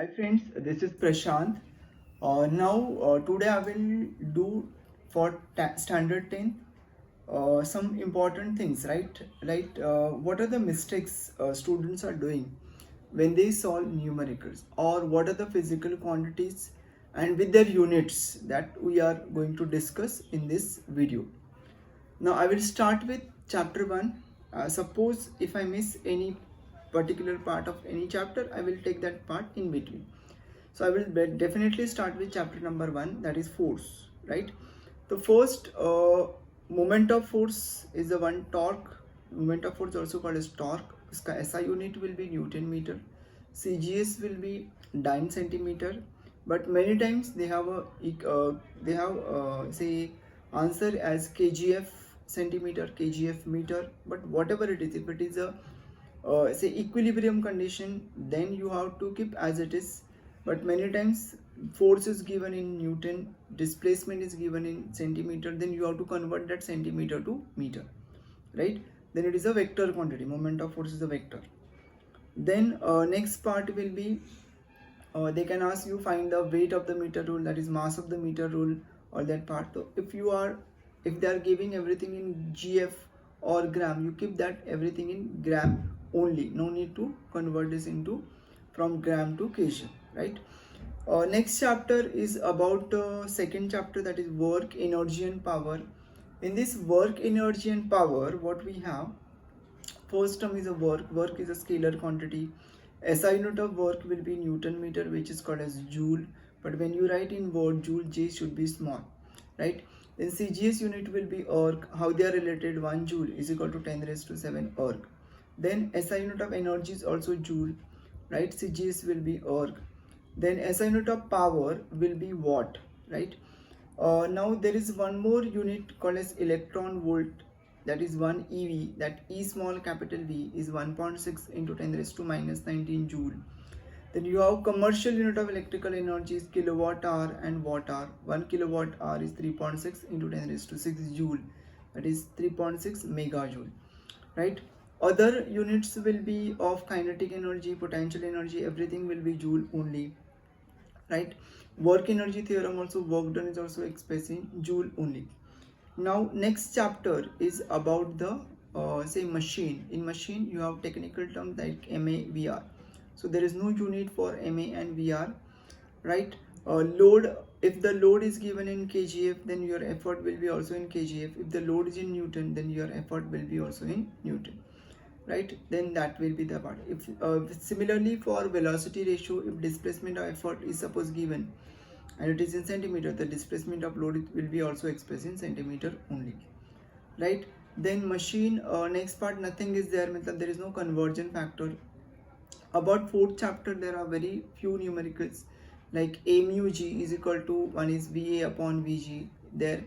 friends, this is Prashant. Today I will do for standard 10 some important things, right? What are the mistakes students are doing when they solve numericals, or what are the physical quantities and with their units that we are going to discuss in this video. Now I will start with chapter 1. Suppose if I miss any particular part of any chapter, I will take that part in between. So I will definitely start with chapter number 1, that is force, right? The first moment of force is the one torque. Moment of force also called as torque. Iska SI unit will be Newton meter. CGS will be dyne centimeter. But many times they have say answer as kgf centimeter, kgf meter. But whatever it is, if it is a say equilibrium condition, then you have to keep as it is. But many times force is given in Newton, displacement is given in centimeter, then you have to convert that centimeter to meter, right? Then it is a vector quantity. Moment of force is a vector. Then next part will be they can ask you find the weight of the meter rule, that is mass of the meter rule, or that part. So if they are giving everything in gf or gram, you keep that everything in gram only. No need to convert this into from gram to kg, right? Next chapter is about second chapter, that is work, energy and power. In this work, energy and power, what we have, first term is a work. Work is a scalar quantity. SI unit of work will be Newton meter, which is called as joule. But when you write in word joule, J should be small, right? Then CGS unit will be erg. How they are related? 1 joule is equal to 10 raised to 7 erg. Then SI unit of energy is also joule, right? CGS will be erg. Then SI unit of power will be watt, right? Now there is one more unit called as electron volt, that is 1 eV, that E small capital V is 1.6 into 10 raised to minus 19 joule. Then you have commercial unit of electrical energy is kilowatt hour and watt hour. 1 kilowatt hour is 3.6 into 10 raised to 6 joule, that is 3.6 megajoule, right? Other units will be of kinetic energy, potential energy, everything will be joule only, right? Work energy theorem also, work done is also expressed in joule only. Now next chapter is about the say machine. In machine you have technical terms like MA, VR. So there is no unit for MA and VR, right? Load, if the load is given in kgf, then your effort will be also in kgf. If the load is in Newton, then your effort will be also in Newton, right? Then that will be the part. If similarly for velocity ratio, if displacement of effort is suppose given and it is in centimeter, the displacement of load will be also expressed in centimeter only, right? Then machine, next part nothing is there, there is no conversion factor. About fourth chapter there are very few numericals, like a mu g is equal to 1 is va upon vg. There,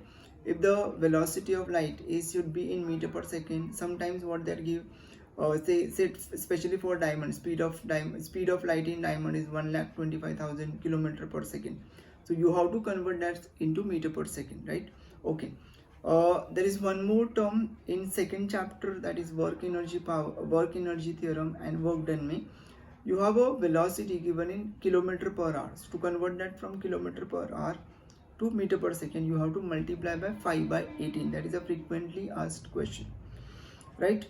if the velocity of light is should be in meter per second, sometimes what they give say especially for diamond, speed of light in diamond is 1,25,000 kilometer per second. So you have to convert that into meter per second, right? Okay. There is one more term in second chapter, that is work energy theorem and work done may. You have a velocity given in kilometer per hour. So to convert that from kilometer per hour to meter per second, you have to multiply by 5/18. That is a frequently asked question, right?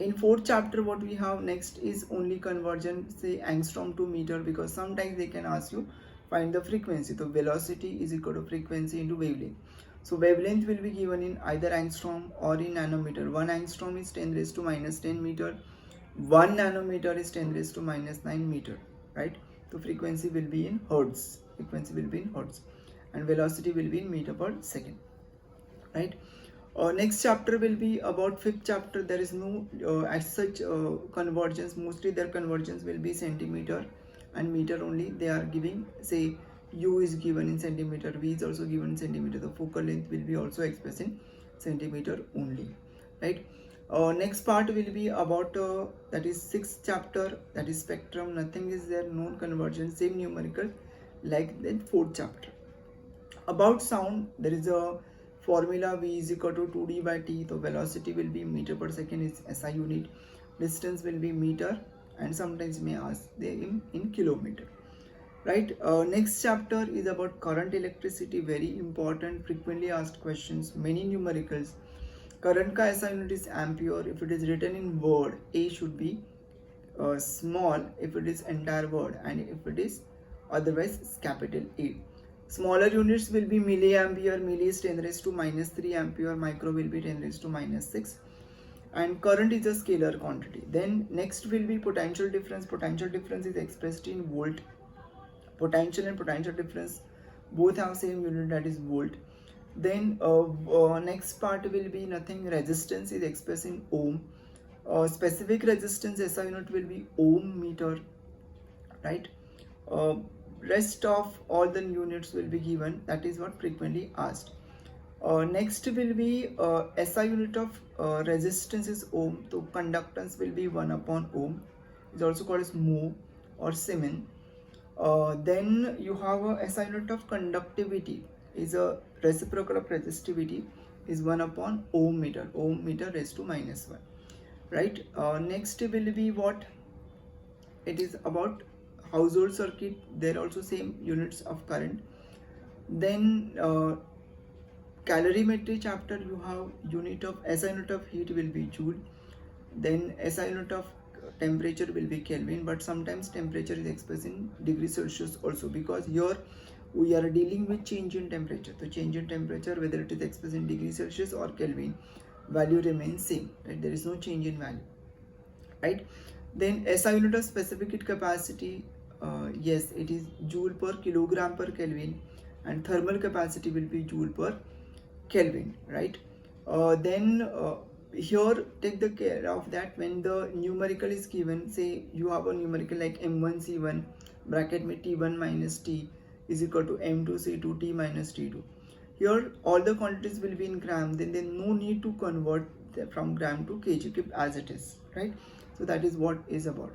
In fourth chapter, what we have next is only conversion, say angstrom to meter, because sometimes they can ask you find the frequency. So velocity is equal to frequency into wavelength. So wavelength will be given in either angstrom or in nanometer. 1 angstrom is 10 raised to minus 10 meter. 1 nanometer is 10 raised to minus 9 meter, right? So frequency will be in hertz. And velocity will be in meter per second, right? Next chapter will be about fifth chapter. There is no as such convergence. Mostly their convergence will be centimeter and meter only. They are giving, say u is given in centimeter, v is also given in centimeter. The focal length will be also expressed in centimeter only, right? Next part will be about that is sixth chapter, that is spectrum. Nothing is there, no convergence, same numerical like the fourth chapter. About sound, there is a formula v is equal to 2d by t. So velocity will be meter per second is SI unit, distance will be meter, and sometimes may ask them in kilometer. right? Next chapter is about current electricity, very important, frequently asked questions, many numericals. Current का ऐसा unit is ampere. If it is written in word, A should be small if it is entire word, and if it is otherwise capital A. Smaller units will be milliampere. Milli is 10 raised to minus 3 ampere. Micro will be 10 raised to minus 6. And current is a scalar quantity. Then next will be potential difference. Potential difference is expressed in volt. Potential and potential difference both have same unit, that is volt. Then next part will be nothing. Resistance is expressed in ohm. Specific resistance SI unit will be ohm meter, right? uh, Rest of all the units will be given, that is what frequently asked. Next will be SI unit of resistance is ohm, so conductance will be 1 upon ohm, is also called as mho or Siemens. Then you have a SI unit of conductivity is a reciprocal of resistivity is 1 upon ohm meter raised to minus 1, right? Next will be what it is about household circuit, there also same units of current. Then calorimetry chapter, you have unit of SI unit of heat will be joule, then SI unit of temperature will be Kelvin, but sometimes temperature is expressed in degrees Celsius also, because here we are dealing with change in temperature. So change in temperature, whether it is expressed in degrees Celsius or Kelvin, value remains same, right? There is no change in value, right? Then SI unit of specific heat capacity, yes, it is joule per kilogram per Kelvin, and thermal capacity will be joule per Kelvin, right? Then here take the care of that when the numerical is given. Say you have a numerical like M1 C1 bracket में T1 minus T is equal to M2 C2 T minus T2. Here all the quantities will be in gram. Then there no need to convert from gram to kg. Keep as it is, right? So that is what is about.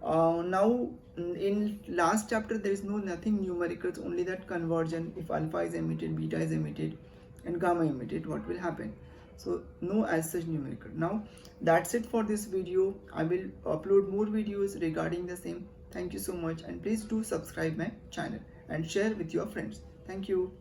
Now in last chapter there is nothing numericals, only that conversion. If alpha is emitted, beta is emitted, and gamma emitted, what will happen? So no as such numerical. Now that's it for this video. I will upload more videos regarding the same. Thank you so much, and please do subscribe my channel and share with your friends. Thank you.